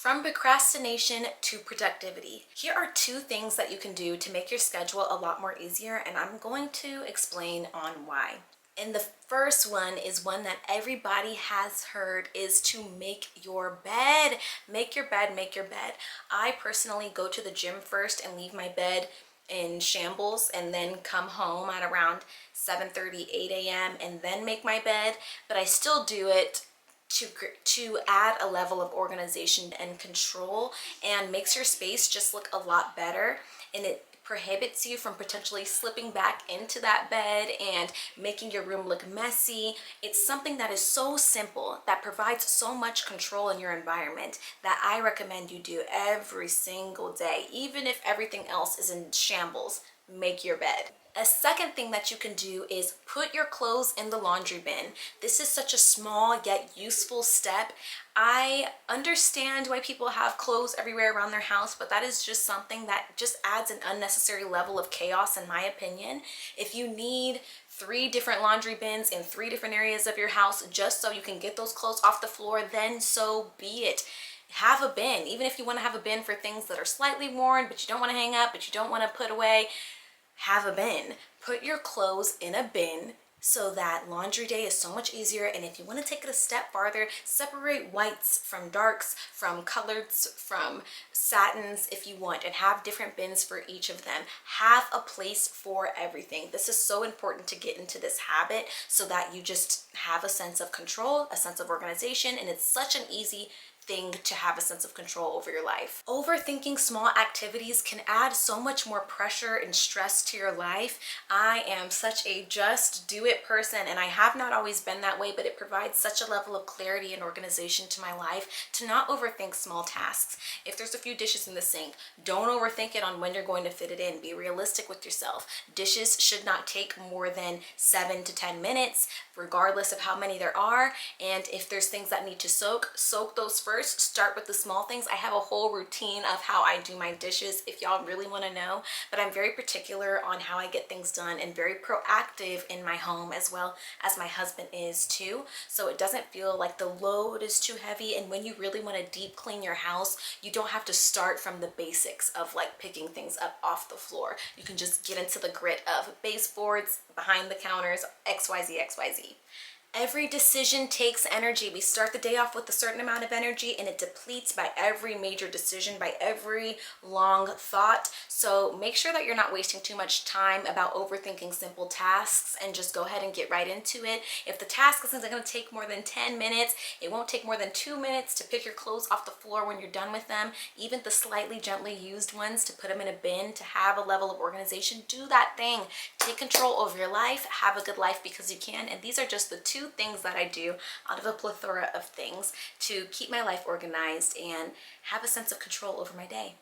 From procrastination to productivity. Here are two things that you can do to make your schedule a lot more easier, and I'm going to explain on why. And the first one is one that everybody has heard, is to make your bed. Make your bed, make your bed. I personally go to the gym first and leave my bed in shambles and then come home at around 7:30, 8 a.m. and then make my bed, but I still do it to add a level of organization and control, and makes your space just look a lot better, and it prohibits you from potentially slipping back into that bed and making your room look messy. It's something that is so simple, that provides so much control in your environment, that I recommend you do every single day. Even if everything else is in shambles, make your bed. A second thing that you can do is put your clothes in the laundry bin. This is such a small yet useful step. I understand why people have clothes everywhere around their house, but that is just something that just adds an unnecessary level of chaos, in my opinion. If you need 3 different laundry bins in 3 different areas of your house just so you can get those clothes off the floor, then so be it. Have a bin. Even if you want to have a bin for things that are slightly worn, but you don't want to hang up, but you don't want to put away, have a bin. Put your clothes in a bin so that laundry day is so much easier. And if you want to take it a step farther, separate whites from darks, from coloreds, from satins if you want, and have different bins for each of them. Have a place for everything. This is so important to get into this habit so that you just have a sense of control, a sense of organization, and it's such an easy thing to have a sense of control over your life. Overthinking small activities can add so much more pressure and stress to your life. I am such a just do it person, and I have not always been that way, but it provides such a level of clarity and organization to my life to not overthink small tasks. If there's a few dishes in the sink, don't overthink it on when you're going to fit it in. Be realistic with yourself. Dishes should not take more than 7 to 10 minutes, regardless of how many there are. And if there's things that need to soak those first. Start with the small things. I have a whole routine of how I do my dishes if y'all really want to know, but I'm very particular on how I get things done and very proactive in my home, as well as my husband is too, so it doesn't feel like the load is too heavy. And when you really want to deep clean your house, you don't have to start from the basics of like picking things up off the floor. You can just get into the grit of baseboards, behind the counters, XYZ. Every decision takes energy. We start the day off with a certain amount of energy, and it depletes by every major decision, by every long thought. So make sure that you're not wasting too much time about overthinking simple tasks, and just go ahead and get right into it. If the task isn't going to take more than 10 minutes, it won't take more than 2 minutes to pick your clothes off the floor when you're done with them. Even the slightly gently used ones, to put them in a bin, to have a level of organization. Do that thing. Take control over your life. Have a good life because you can. And these are just the 2 things that I do out of a plethora of things to keep my life organized and have a sense of control over my day.